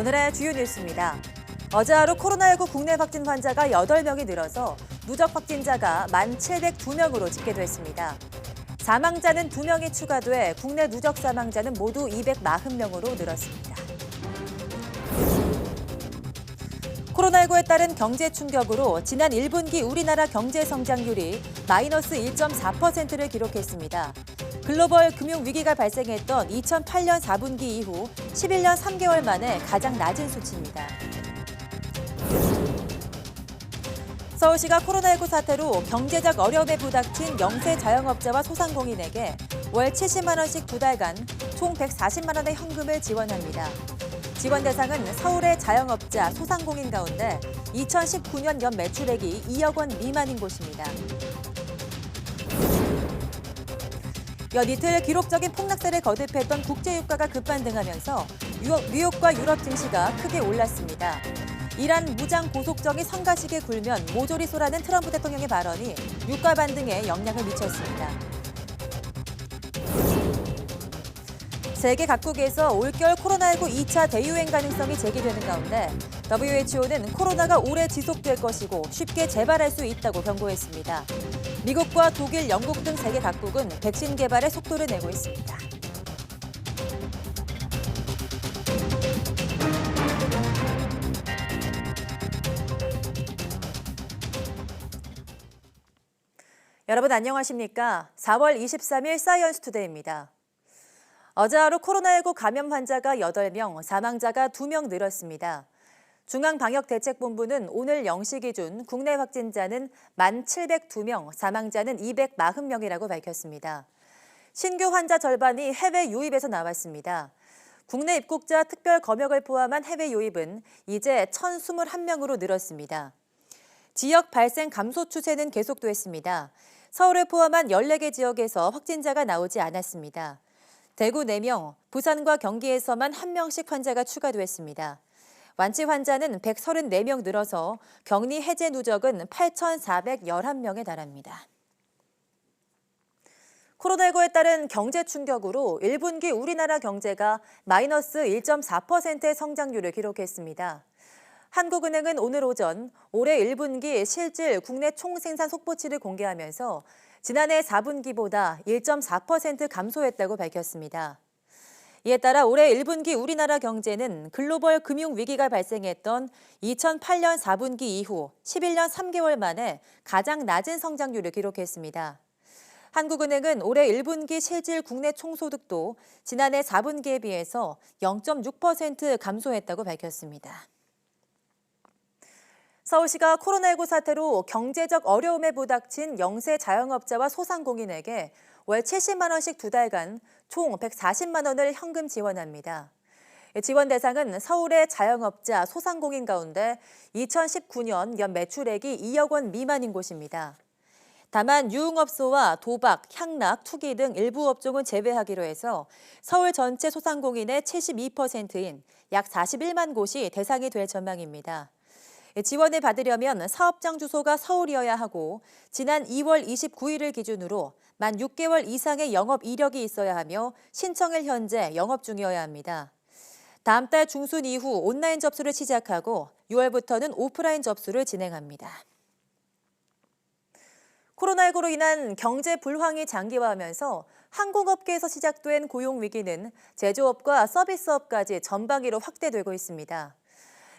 오늘의 주요 뉴스입니다. 어제 하루 코로나19 국내 확진 환자가 8명이 늘어서 누적 확진자가 1,702명으로 집계됐습니다. 사망자는 2명이 추가돼 국내 누적 사망자는 모두 240명으로 늘었습니다. 코로나19에 따른 경제 충격으로 지난 1분기 우리나라 경제 성장률이 마이너스 1.4%를 기록했습니다. 글로벌 금융 위기가 발생했던 2008년 4분기 이후 11년 3개월 만에 가장 낮은 수치입니다. 서울시가 코로나19 사태로 경제적 어려움에 부닥친 영세 자영업자와 소상공인에게 월 70만 원씩 2달간 총 140만 원의 현금을 지원합니다. 지원 대상은 서울의 자영업자, 소상공인 가운데 2019년 연 매출액이 2억 원 미만인 곳입니다. 연이틀 기록적인 폭락세를 거듭했던 국제유가가 급반등하면서 뉴욕과 유럽 증시가 크게 올랐습니다. 이란 무장 고속정이 성가시게 굴면 모조리 쏘라는 트럼프 대통령의 발언이 유가 반등에 영향을 미쳤습니다. 세계 각국에서 올겨울 코로나19 2차 대유행 가능성이 제기되는 가운데 WHO는 코로나가 오래 지속될 것이고 쉽게 재발할 수 있다고 경고했습니다. 미국과 독일, 영국 등 세계 각국은 백신 개발에 속도를 내고 있습니다. 여러분 안녕하십니까? 4월 23일 사이언스 투데이입니다. 어제 하루 코로나19 감염 환자가 8명, 사망자가 2명 늘었습니다. 중앙방역대책본부는 오늘 0시 기준 국내 확진자는 1,702명, 사망자는 240명이라고 밝혔습니다. 신규 환자 절반이 해외 유입에서 나왔습니다. 국내 입국자 특별 검역을 포함한 해외 유입은 이제 1,021명으로 늘었습니다. 지역 발생 감소 추세는 계속됐습니다. 서울을 포함한 14개 지역에서 확진자가 나오지 않았습니다. 대구 4명, 부산과 경기에서만 1명씩 환자가 추가됐습니다. 완치 환자는 134명 늘어서 격리 해제 누적은 8,411명에 달합니다. 코로나19에 따른 경제 충격으로 1분기 우리나라 경제가 마이너스 1.4%의 성장률을 기록했습니다. 한국은행은 오늘 오전 올해 1분기 실질 국내 총생산 속보치를 공개하면서 지난해 4분기보다 1.4% 감소했다고 밝혔습니다. 이에 따라 올해 1분기 우리나라 경제는 글로벌 금융 위기가 발생했던 2008년 4분기 이후 11년 3개월 만에 가장 낮은 성장률을 기록했습니다. 한국은행은 올해 1분기 실질 국내 총소득도 지난해 4분기에 비해서 0.6% 감소했다고 밝혔습니다. 서울시가 코로나19 사태로 경제적 어려움에 부닥친 영세 자영업자와 소상공인에게 월 70만 원씩 2달간 총 140만 원을 현금 지원합니다. 지원 대상은 서울의 자영업자, 소상공인 가운데 2019년 연 매출액이 2억 원 미만인 곳입니다. 다만 유흥업소와 도박, 향락, 투기 등 일부 업종은 제외하기로 해서 서울 전체 소상공인의 72%인 약 41만 곳이 대상이 될 전망입니다. 지원을 받으려면 사업장 주소가 서울이어야 하고 지난 2월 29일을 기준으로 만 6개월 이상의 영업 이력이 있어야 하며 신청일 현재 영업 중이어야 합니다. 다음 달 중순 이후 온라인 접수를 시작하고 6월부터는 오프라인 접수를 진행합니다. 코로나19로 인한 경제 불황이 장기화하면서 항공업계에서 시작된 고용 위기는 제조업과 서비스업까지 전방위로 확대되고 있습니다.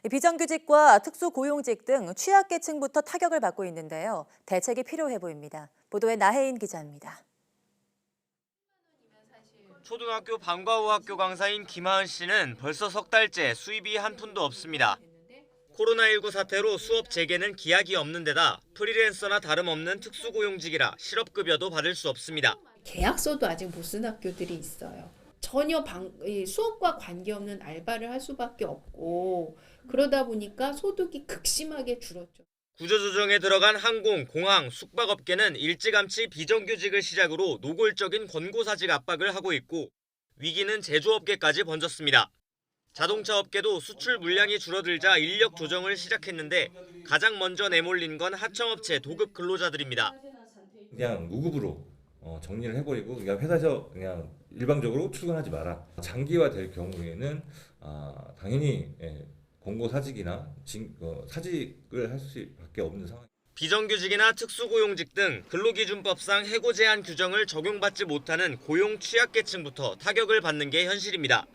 비정규직과 특수고용직 등 취약계층부터 타격을 받고 있는데요. 대책이 필요해 보입니다. 보도에 나혜인 기자입니다. 초등학교 방과후 학교 강사인 김하은 씨는 벌써 석 달째 수입이 한 푼도 없습니다. 코로나19 사태로 수업 재개는 기약이 없는 데다 프리랜서나 다름없는 특수고용직이라 실업급여도 받을 수 없습니다. 계약서도 아직 못 쓴 학교들이 있어요. 전혀 수업과 관계없는 알바를 할 수밖에 없고 그러다 보니까 소득이 극심하게 줄었죠. 구조조정에 들어간 항공, 공항, 숙박업계는 일찌감치 비정규직을 시작으로 노골적인 권고사직 압박을 하고 있고 위기는 제조업계까지 번졌습니다. 자동차 업계도 수출 물량이 줄어들자 인력 조정을 시작했는데 가장 먼저 내몰린 건 하청업체 도급 근로자들입니다. 그냥 무급으로 정리를 해버리고 그냥 회사에서 그냥 일방적으로 출근하지 마라. 장기화될 경우에는 당연히 권고사직이나 사직을 할 수밖에 없는 상황. 비정규직이나 특수고용직 등 근로기준법상 해고 제한 규정을 적용받지 못하는 고용 취약계층부터 타격을 받는 게 현실입니다.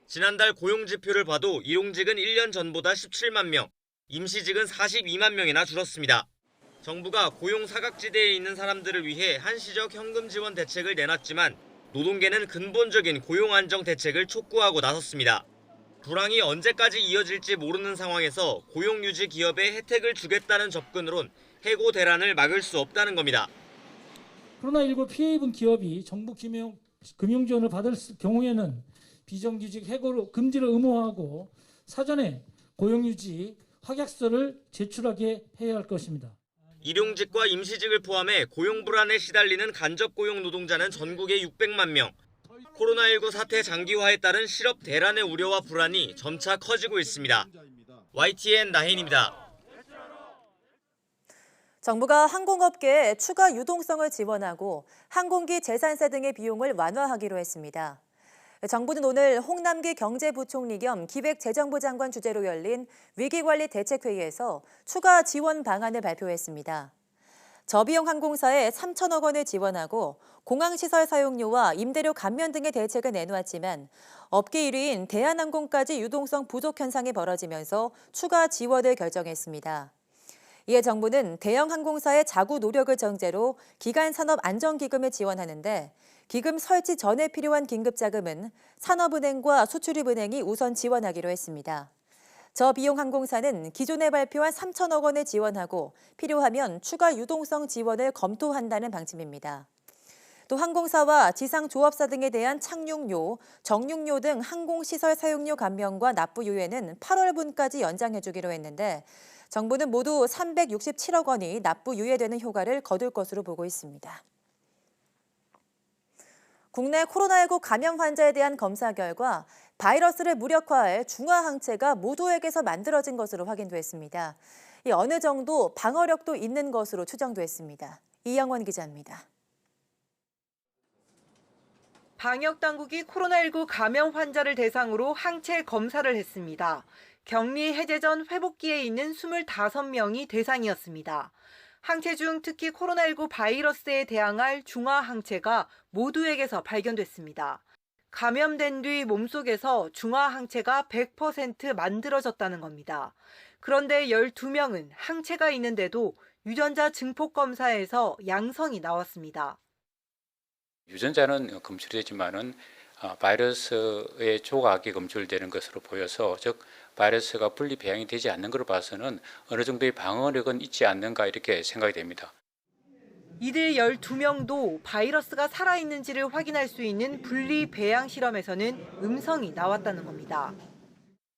지난달 고용지표를 봐도 일용직은 1년 전보다 17만 명, 임시직은 42만 명이나 줄었습니다. 정부가 고용 사각지대에 있는 사람들을 위해 한시적 현금 지원 대책을 내놨지만 노동계는 근본적인 고용 안정 대책을 촉구하고 나섰습니다. 불황이 언제까지 이어질지 모르는 상황에서 고용 유지 기업에 혜택을 주겠다는 접근으론 해고 대란을 막을 수 없다는 겁니다. 코로나19 피해 입은 기업이 정부 금융 지원을 받을 경우에는 비정규직 해고 금지를 의무화하고 사전에 고용 유지 확약서를 제출하게 해야 할 것입니다. 일용직과 임시직을 포함해 고용 불안에 시달리는 간접 고용 노동자는 전국에 600만 명. 코로나19 사태 장기화에 따른 실업 대란의 우려와 불안이 점차 커지고 있습니다. YTN 나혜인입니다. 정부가 항공업계에 추가 유동성을 지원하고 항공기 재산세 등의 비용을 완화하기로 했습니다. 정부는 오늘 홍남기 경제부총리 겸 기획재정부 장관 주재로 열린 위기관리 대책회의에서 추가 지원 방안을 발표했습니다. 저비용 항공사에 3천억 원을 지원하고 공항시설 사용료와 임대료 감면 등의 대책을 내놓았지만 업계 1위인 대한항공까지 유동성 부족 현상이 벌어지면서 추가 지원을 결정했습니다. 이에 정부는 대형 항공사의 자구 노력을 전제로 기간산업안정기금을 지원하는데 기금 설치 전에 필요한 긴급자금은 산업은행과 수출입은행이 우선 지원하기로 했습니다. 저비용 항공사는 기존에 발표한 3천억 원을 지원하고 필요하면 추가 유동성 지원을 검토한다는 방침입니다. 또 항공사와 지상조업사 등에 대한 착륙료, 정륙료 등 항공시설 사용료 감면과 납부 유예는 8월분까지 연장해주기로 했는데 정부는 모두 367억 원이 납부 유예되는 효과를 거둘 것으로 보고 있습니다. 국내 코로나19 감염 환자에 대한 검사 결과 바이러스를 무력화할 중화항체가 모두에게서 만들어진 것으로 확인됐습니다. 이 어느 정도 방어력도 있는 것으로 추정됐습니다. 이영원 기자입니다. 방역당국이 코로나19 감염 환자를 대상으로 항체 검사를 했습니다. 격리 해제 전 회복기에 있는 25명이 대상이었습니다. 항체 중 특히 코로나19 바이러스에 대항할 중화항체가 모두에게서 발견됐습니다. 감염된 뒤 몸속에서 중화항체가 100% 만들어졌다는 겁니다. 그런데 12명은 항체가 있는데도 유전자 증폭 검사에서 양성이 나왔습니다. 유전자는 검출되지만은 바이러스의 조각이 검출되는 것으로 보여서 즉 바이러스가 분리 배양이 되지 않는 것으로 봐서는 어느 정도의 방어력은 있지 않는가 이렇게 생각이 됩니다. 이들 12명도 바이러스가 살아있는지를 확인할 수 있는 분리 배양 실험에서는 음성이 나왔다는 겁니다.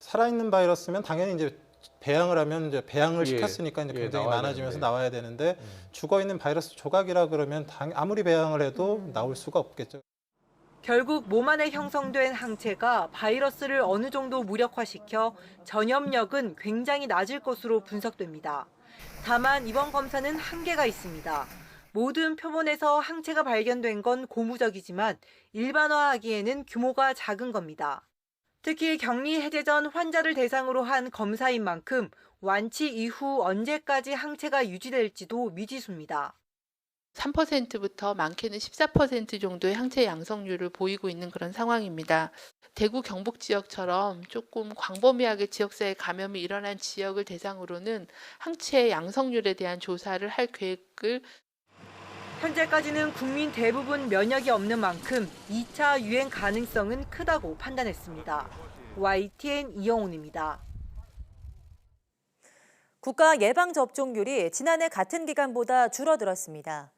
살아있는 바이러스면 당연히 이제 배양을 하면 이제 배양을 시켰으니까 이제 굉장히 많아지면서 나와야 되는데 죽어있는 바이러스 조각이라 그러면 아무리 배양을 해도 나올 수가 없겠죠. 결국 몸 안에 형성된 항체가 바이러스를 어느 정도 무력화시켜 전염력은 굉장히 낮을 것으로 분석됩니다. 다만 이번 검사는 한계가 있습니다. 모든 표본에서 항체가 발견된 건 고무적이지만 일반화하기에는 규모가 작은 겁니다. 특히 격리 해제 전 환자를 대상으로 한 검사인 만큼 완치 이후 언제까지 항체가 유지될지도 미지수입니다. 3%부터 많게는 14% 정도의 항체 양성률을 보이고 있는 그런 상황입니다. 대구 경북 지역처럼 조금 광범위하게 지역사회 감염이 일어난 지역을 대상으로는 항체 양성률에 대한 조사를 할 계획을 현재까지는 국민 대부분 면역이 없는 만큼 2차 유행 가능성은 크다고 판단했습니다. YTN 이영훈입니다. 국가 예방접종률이 지난해 같은 기간보다 줄어들었습니다.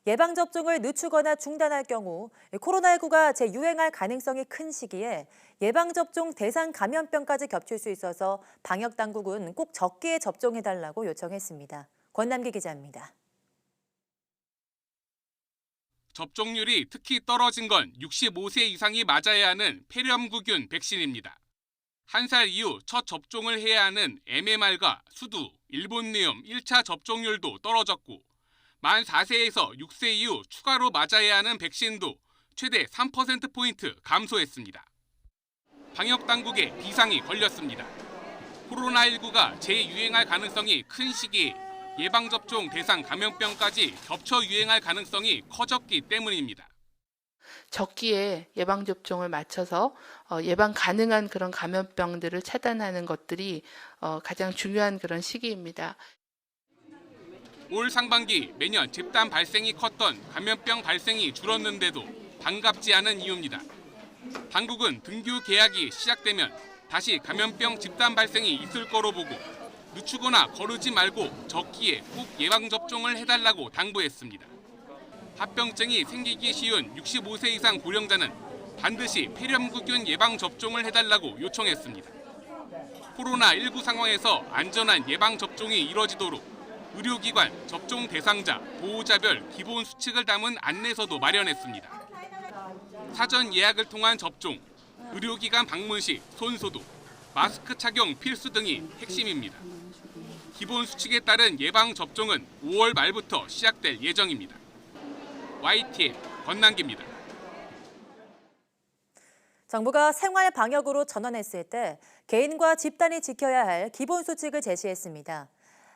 예방접종을 늦추거나 중단할 경우 코로나19가 재유행할 가능성이 큰 시기에 예방접종 대상 감염병까지 겹칠 수 있어서 방역당국은 꼭 적게 접종해달라고 요청했습니다. 권남기 기자입니다. 접종률이 특히 떨어진 건 65세 이상이 맞아야 하는 폐렴구균 백신입니다. 1살 이후 첫 접종을 해야 하는 MMR과 수두, 일본리움 1차 접종률도 떨어졌고 만 4세에서 6세 이후 추가로 맞아야 하는 백신도 최대 3%포인트 감소했습니다. 방역당국에 비상이 걸렸습니다. 코로나19가 재유행할 가능성이 큰 시기에 예방접종 대상 감염병까지 겹쳐 유행할 가능성이 커졌기 때문입니다. 적기에 예방접종을 맞춰서 예방 가능한 그런 감염병들을 차단하는 것들이 가장 중요한 그런 시기입니다. 올 상반기 매년 집단 발생이 컸던 감염병 발생이 줄었는데도 반갑지 않은 이유입니다. 당국은 등교 개학이 시작되면 다시 감염병 집단 발생이 있을 거로 보고 늦추거나 거르지 말고 적기에 꼭 예방접종을 해달라고 당부했습니다. 합병증이 생기기 쉬운 65세 이상 고령자는 반드시 폐렴구균 예방접종을 해달라고 요청했습니다. 코로나19 상황에서 안전한 예방접종이 이뤄지도록 의료기관, 접종 대상자, 보호자별 기본 수칙을 담은 안내서도 마련했습니다. 사전 예약을 통한 접종, 의료기관 방문 시 손소독, 마스크 착용 필수 등이 핵심입니다. 기본 수칙에 따른 예방접종은 5월 말부터 시작될 예정입니다. YTN 권남기입니다. 정부가 생활 방역으로 전환했을 때 개인과 집단이 지켜야 할 기본 수칙을 제시했습니다.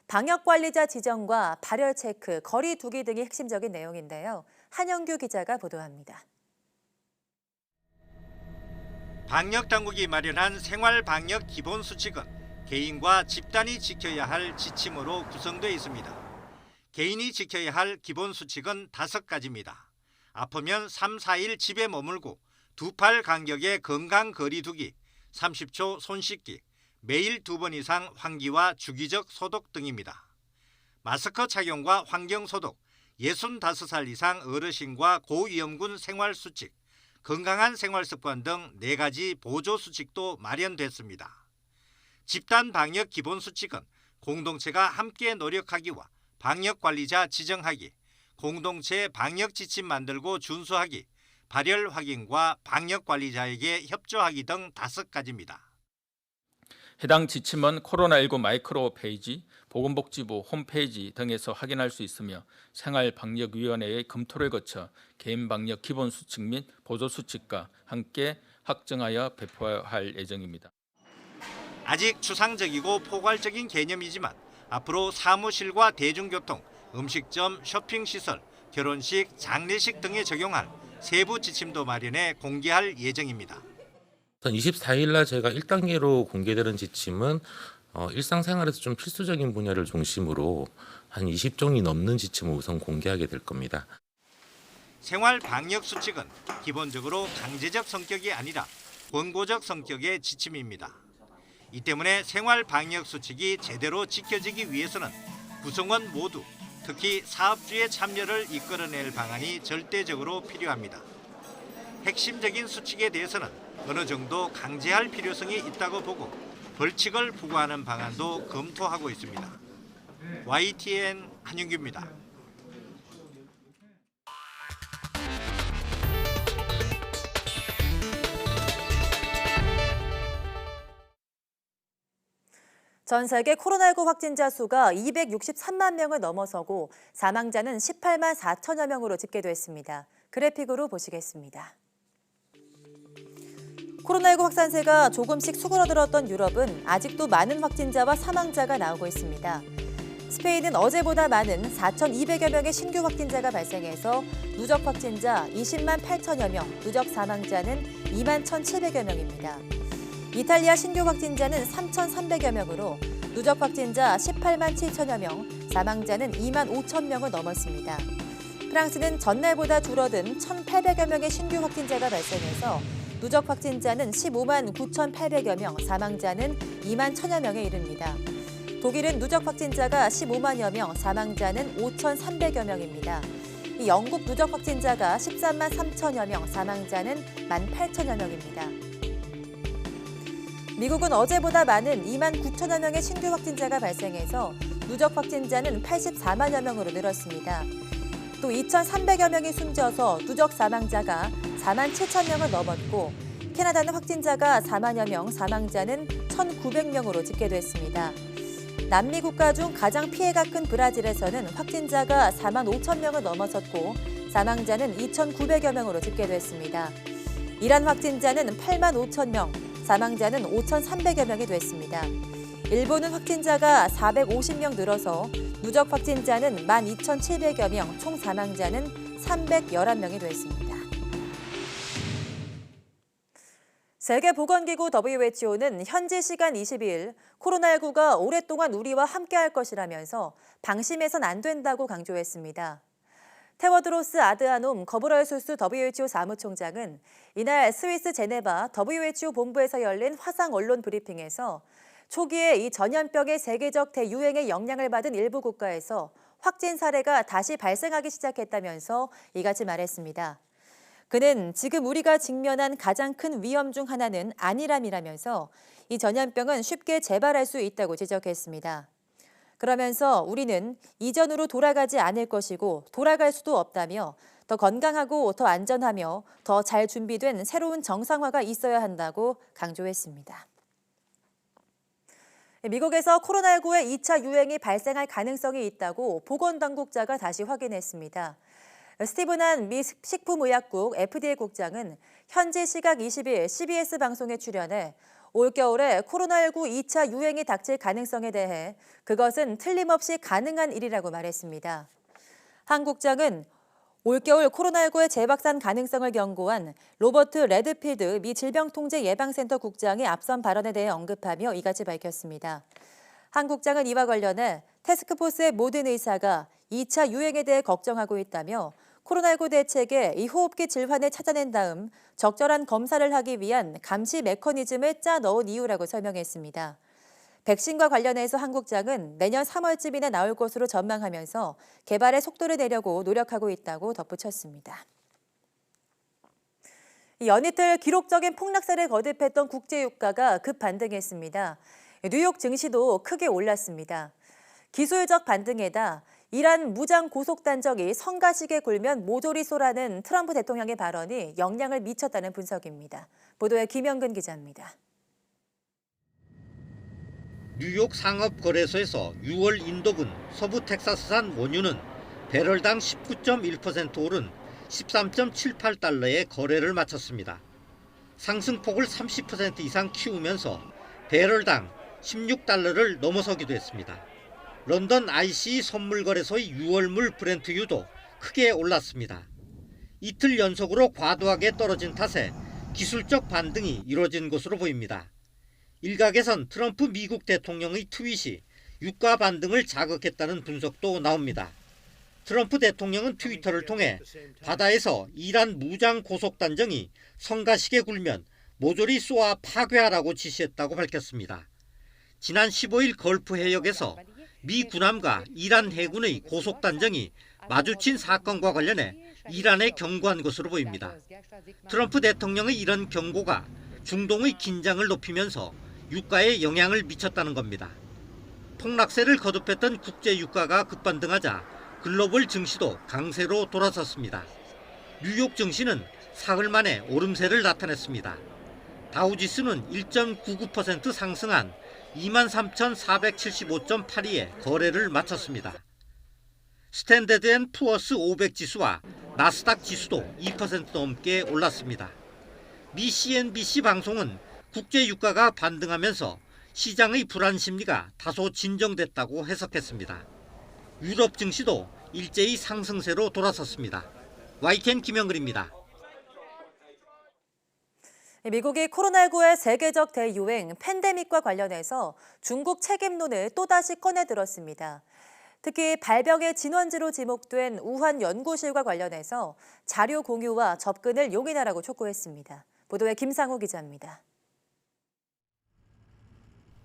방역관리자 지정과 발열 체크, 거리 두기 등이 핵심적인 내용인데요. 한영규 기자가 보도합니다. 방역당국이 마련한 생활방역 기본수칙은 개인과 집단이 지켜야 할 지침으로 구성되어 있습니다. 개인이 지켜야 할 기본수칙은 5가지입니다. 아프면 3, 4일 집에 머물고 2팔 간격의 건강거리 두기, 30초 손 씻기, 매일 2번 이상 환기와 주기적 소독 등입니다. 마스크 착용과 환경소독, 65살 이상 어르신과 고위험군 생활수칙, 건강한 생활습관 등 4가지 보조수칙도 마련됐습니다. 집단 방역 기본수칙은 공동체가 함께 노력하기와 방역관리자 지정하기, 공동체 방역지침 만들고 준수하기, 발열 확인과 방역관리자에게 협조하기 등 5가지입니다. 해당 지침은 코로나19 마이크로 페이지, 보건복지부 홈페이지 등에서 확인할 수 있으며 생활방역위원회의 검토를 거쳐 개인방역 기본수칙 및 보조수칙과 함께 확정하여 배포할 예정입니다. 아직 추상적이고 포괄적인 개념이지만 앞으로 사무실과 대중교통, 음식점, 쇼핑시설, 결혼식, 장례식 등에 적용할 세부 지침도 마련해 공개할 예정입니다. 24일 날 제가 1단계로 공개되는 지침은 일상생활에서 좀 필수적인 분야를 중심으로 한 20종이 넘는 지침을 우선 공개하게 될 겁니다. 생활 방역 수칙은 기본적으로 강제적 성격이 아니라 권고적 성격의 지침입니다. 이 때문에 생활 방역 수칙이 제대로 지켜지기 위해서는 구성원 모두, 특히 사업주의 참여를 이끌어낼 방안이 절대적으로 필요합니다. 핵심적인 수칙에 대해서는 어느 정도 강제할 필요성이 있다고 보고 벌칙을 부과하는 방안도 검토하고 있습니다. YTN 한윤규입니다. 전 세계 코로나19 확진자 수가 263만 명을 넘어서고 사망자는 18만 4천여 명으로 집계됐습니다. 그래픽으로 보시겠습니다. 코로나19 확산세가 조금씩 수그러들었던 유럽은 아직도 많은 확진자와 사망자가 나오고 있습니다. 스페인은 어제보다 많은 4,200여 명의 신규 확진자가 발생해서 누적 확진자 20만 8천여 명, 누적 사망자는 2만 1,700여 명입니다. 이탈리아 신규 확진자는 3,300여 명으로 누적 확진자 18만 7천여 명, 사망자는 2만 5천 명을 넘었습니다. 프랑스는 전날보다 줄어든 1,800여 명의 신규 확진자가 발생해서 누적 확진자는 15만 9,800여 명, 사망자는 2만 1천여 명에 이릅니다. 독일은 누적 확진자가 15만여 명, 사망자는 5,300여 명입니다. 영국 누적 확진자가 13만 3천여 명, 사망자는 1만 8천여 명입니다. 미국은 어제보다 많은 2만 9천여 명의 신규 확진자가 발생해서 누적 확진자는 84만여 명으로 늘었습니다. 또 2,300여 명이 숨져서 누적 사망자가 4만 7천 명을 넘었고 캐나다는 확진자가 4만여 명, 사망자는 1,900명으로 집계됐습니다. 남미 국가 중 가장 피해가 큰 브라질에서는 확진자가 4만 5천 명을 넘어섰고 사망자는 2,900여 명으로 집계됐습니다. 이란 확진자는 8만 5천 명, 사망자는 5,300여 명이 됐습니다. 일본은 확진자가 450명 늘어서 누적 확진자는 12,700여 명, 총 사망자는 311명이 됐습니다. 세계보건기구 WHO는 현지 시간 22일 코로나19가 오랫동안 우리와 함께할 것이라면서 방심해선 안 된다고 강조했습니다. 테워드로스 아드하놈 거브럴수스 WHO 사무총장은 이날 스위스 제네바 WHO 본부에서 열린 화상 언론 브리핑에서 초기에 이 전염병의 세계적 대유행의 영향을 받은 일부 국가에서 확진 사례가 다시 발생하기 시작했다면서 이같이 말했습니다. 그는 지금 우리가 직면한 가장 큰 위험 중 하나는 안일함이라면서 이 전염병은 쉽게 재발할 수 있다고 지적했습니다. 그러면서 우리는 이전으로 돌아가지 않을 것이고 돌아갈 수도 없다며 더 건강하고 더 안전하며 더 잘 준비된 새로운 정상화가 있어야 한다고 강조했습니다. 미국에서 코로나19의 2차 유행이 발생할 가능성이 있다고 보건당국자가 다시 확인했습니다. 스티븐 한 미 식품의약국 FDA 국장은 현지 시각 20일 CBS 방송에 출연해 올겨울에 코로나19 2차 유행이 닥칠 가능성에 대해 그것은 틀림없이 가능한 일이라고 말했습니다. 한 국장은 올겨울 코로나19의 재확산 가능성을 경고한 로버트 레드필드 미 질병통제예방센터 국장의 앞선 발언에 대해 언급하며 이같이 밝혔습니다. 한 국장은 이와 관련해 태스크포스의 모든 의사가 2차 유행에 대해 걱정하고 있다며 코로나19 대책에 이 호흡기 질환을 찾아낸 다음 적절한 검사를 하기 위한 감시 메커니즘을 짜 넣은 이유라고 설명했습니다. 백신과 관련해서 한 국장은 내년 3월쯤이나 나올 것으로 전망하면서 개발의 속도를 내려고 노력하고 있다고 덧붙였습니다. 연이틀 기록적인 폭락세를 거듭했던 국제유가가 급반등했습니다. 뉴욕 증시도 크게 올랐습니다. 기술적 반등에다 이란 무장 고속단정이 성가시게 굴면 모조리 쏘라는 트럼프 대통령의 발언이 영향을 미쳤다는 분석입니다. 보도에 김영근 기자입니다. 뉴욕 상업거래소에서 6월 인도분 서부 텍사스산 원유는 배럴당 19.1% 오른 13.78달러에 거래를 마쳤습니다. 상승폭을 30% 이상 키우면서 배럴당 16달러를 넘어서기도 했습니다. 런던 ICE 선물거래소의 6월물 브렌트유도 크게 올랐습니다. 이틀 연속으로 과도하게 떨어진 탓에 기술적 반등이 이루어진 것으로 보입니다. 일각에선 트럼프 미국 대통령의 트윗이 유가 반등을 자극했다는 분석도 나옵니다. 트럼프 대통령은 트위터를 통해 바다에서 이란 무장 고속단정이 성가시게 굴면 모조리 쏘아 파괴하라고 지시했다고 밝혔습니다. 지난 15일 걸프 해역에서 미 군함과 이란 해군의 고속단정이 마주친 사건과 관련해 이란에 경고한 것으로 보입니다. 트럼프 대통령의 이런 경고가 중동의 긴장을 높이면서 유가에 영향을 미쳤다는 겁니다. 폭락세를 거듭했던 국제 유가가 급반등하자 글로벌 증시도 강세로 돌아섰습니다. 뉴욕 증시는 사흘 만에 오름세를 나타냈습니다. 다우지수는 1.99% 상승한 23,475.82에 거래를 마쳤습니다. 스탠더드 앤 푸어스 500 지수와 나스닥 지수도 2% 넘게 올랐습니다. 미 CNBC 방송은 국제 유가가 반등하면서 시장의 불안 심리가 다소 진정됐다고 해석했습니다. 유럽 증시도 일제히 상승세로 돌아섰습니다. YTN 김영근입니다. 미국이 코로나19의 세계적 대유행 팬데믹과 관련해서 중국 책임론을 또다시 꺼내들었습니다. 특히 발병의 진원지로 지목된 우한 연구실과 관련해서 자료 공유와 접근을 용인하라고 촉구했습니다. 보도에 김상호 기자입니다.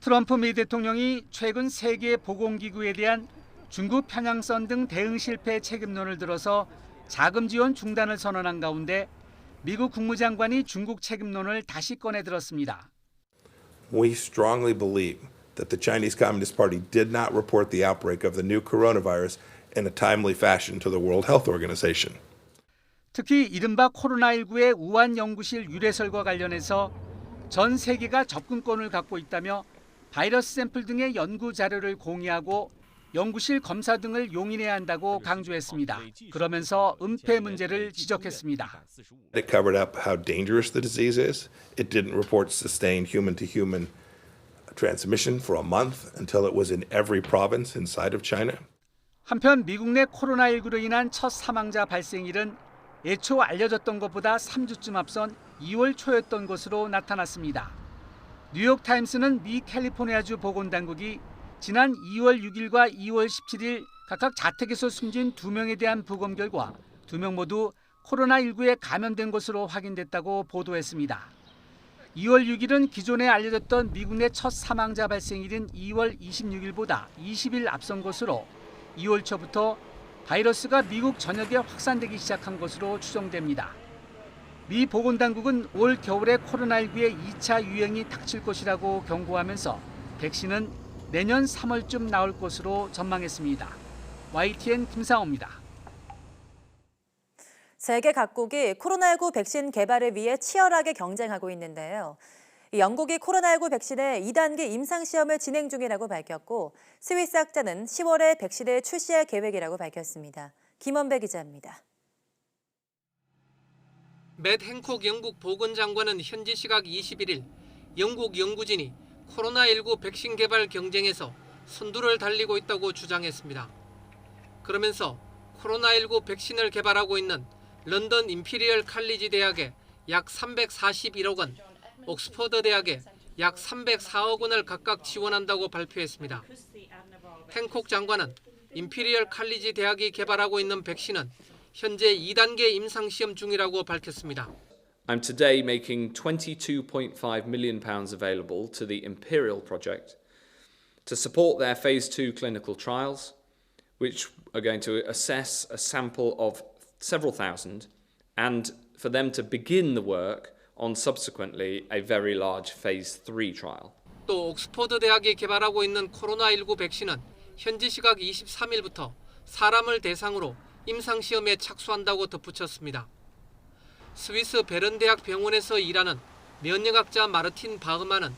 트럼프 미 대통령이 최근 세계 보건기구에 대한 중국 평양선 등 대응 실패 책임론을 들어서 자금 지원 중단을 선언한 가운데 미국 국무장관이 중국 책임론을 다시 꺼내들었습니다. We strongly believe that the Chinese Communist Party did not report the outbreak of the new coronavirus in a timely fashion to the World Health Organization. 특히 이른바 코로나19의 우한 연구실 유래설과 관련해서 전 세계가 접근권을 갖고 있다며 바이러스 샘플 등의 연구 자료를 공유하고 연구실 검사 등을 용인해야 한다고 강조했습니다. 그러면서 은폐 문제를 지적했습니다. It covered up how dangerous the disease is. It didn't report sustained human-to-human transmission for a month until it was in every province inside of China. 한편 미국 내 코로나19로 인한 첫 사망자 발생일은 애초 알려졌던 것보다 3주쯤 앞선 2월 초였던 것으로 나타났습니다. 뉴욕타임스는 미 캘리포니아주 보건당국이 지난 2월 6일과 2월 17일 각각 자택에서 숨진 2명에 대한 부검 결과 2명 모두 코로나19에 감염된 것으로 확인됐다고 보도했습니다. 2월 6일은 기존에 알려졌던 미국 내 첫 사망자 발생일인 2월 26일보다 20일 앞선 것으로 2월 초부터 바이러스가 미국 전역에 확산되기 시작한 것으로 추정됩니다. 미 보건당국은 올 겨울에 코로나19의 2차 유행이 닥칠 것이라고 경고하면서 백신은 내년 3월쯤 나올 것으로 전망했습니다. YTN 김상호입니다. 세계 각국이 코로나19 백신 개발을 위해 치열하게 경쟁하고 있는데요. 영국이 코로나19 백신의 2단계 임상시험을 진행 중이라고 밝혔고 스위스 학자는 10월에 백신을 출시할 계획이라고 밝혔습니다. 김원배 기자입니다. 맷 행콕 영국 보건장관은 현지 시각 21일 영국 연구진이 코로나19 백신 개발 경쟁에서 선두를 달리고 있다고 주장했습니다. 그러면서 코로나19 백신을 개발하고 있는 런던 임피리얼 칼리지 대학에 약 341억 원, 옥스퍼드 대학에 약 304억 원을 각각 지원한다고 발표했습니다. 행콕 장관은 임피리얼 칼리지 대학이 개발하고 있는 백신은 현재 2단계 임상시험 중이라고 밝혔습니다. I'm today making £22.5 million available to the Imperial project to support their phase 2 clinical trials, which are going to assess a sample of several thousand, and for them to begin the work on subsequently a very large phase 3 trial. 또 옥스퍼드 대학이 개발하고 있는 코로나19 백신은 현지 시각 23일부터 사람을 대상으로 임상시험에 착수한다고 덧붙였습니다. 스위스 베른 대학 병원에서 일하는 면역학자 마르틴 바흐만은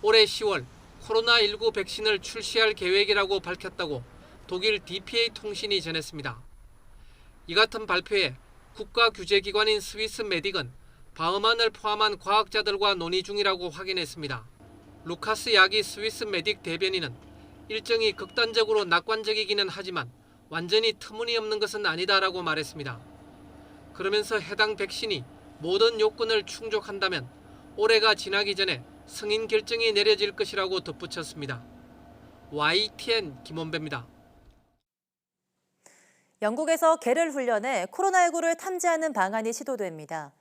올해 10월 코로나19 백신을 출시할 계획이라고 밝혔다고 독일 DPA 통신이 전했습니다. 이 같은 발표에 국가규제기관인 스위스 메딕은 바흐만을 포함한 과학자들과 논의 중이라고 확인했습니다. 루카스 야기 스위스 메딕 대변인은 일정이 극단적으로 낙관적이기는 하지만 완전히 터무니없는 것은 아니다라고 말했습니다. 그러면서 해당 백신이 모든 요건을 충족한다면 올해가 지나기 전에 승인 결정이 내려질 것이라고 덧붙였습니다. YTN 김원배입니다. 영국에서 개를 훈련해 코로나19를 탐지하는 방안이 시도됩니다.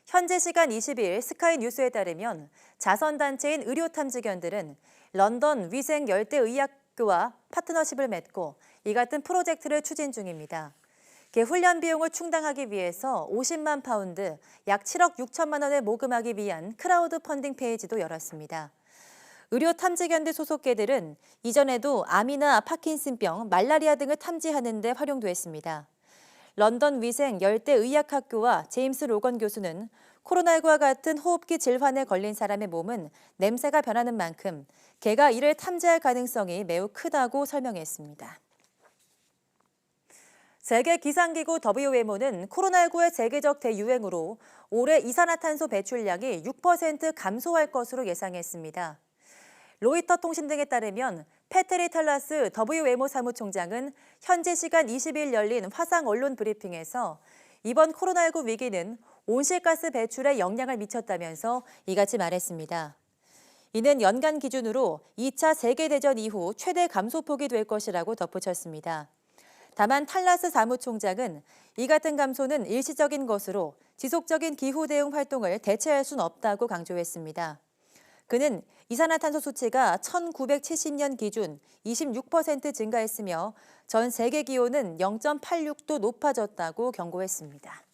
현재 시간 20일 스카이 뉴스에 따르면 자선단체인 의료탐지견들은 런던 위생열대의학교와 파트너십을 맺고 이 같은 프로젝트를 추진 중입니다. 개 훈련 비용을 충당하기 위해서 50만 파운드, 약 7억 6천만 원을 모금하기 위한 크라우드 펀딩 페이지도 열었습니다. 의료 탐지견들 소속 개들은 이전에도 암이나 파킨슨병, 말라리아 등을 탐지하는 데 활용됐습니다. 런던 위생 열대의학학교와 제임스 로건 교수는 코로나19와 같은 호흡기 질환에 걸린 사람의 몸은 냄새가 변하는 만큼 개가 이를 탐지할 가능성이 매우 크다고 설명했습니다. 세계기상기구 WMO는 코로나19의 세계적 대유행으로 올해 이산화탄소 배출량이 6% 감소할 것으로 예상했습니다. 로이터 통신 등에 따르면 페테리 탈라스 WMO 사무총장은 현지 시간 20일 열린 화상 언론 브리핑에서 이번 코로나19 위기는 온실가스 배출에 영향을 미쳤다면서 이같이 말했습니다. 이는 연간 기준으로 2차 세계대전 이후 최대 감소폭이 될 것이라고 덧붙였습니다. 다만 탈라스 사무총장은 이 같은 감소는 일시적인 것으로 지속적인 기후 대응 활동을 대체할 수는 없다고 강조했습니다. 그는 이산화탄소 수치가 1970년 기준 26% 증가했으며 전 세계 기온은 0.86도 높아졌다고 경고했습니다.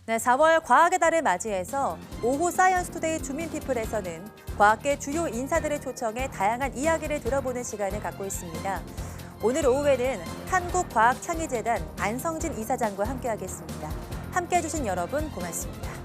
네, 4월 과학의 달을 맞이해서 오후 사이언스 투데이 주민피플에서는 과학계 주요 인사들을 초청해 다양한 이야기를 들어보는 시간을 갖고 있습니다. 오늘 오후에는 한국과학창의재단 안성진 이사장과 함께하겠습니다. 함께해 주신 여러분 고맙습니다.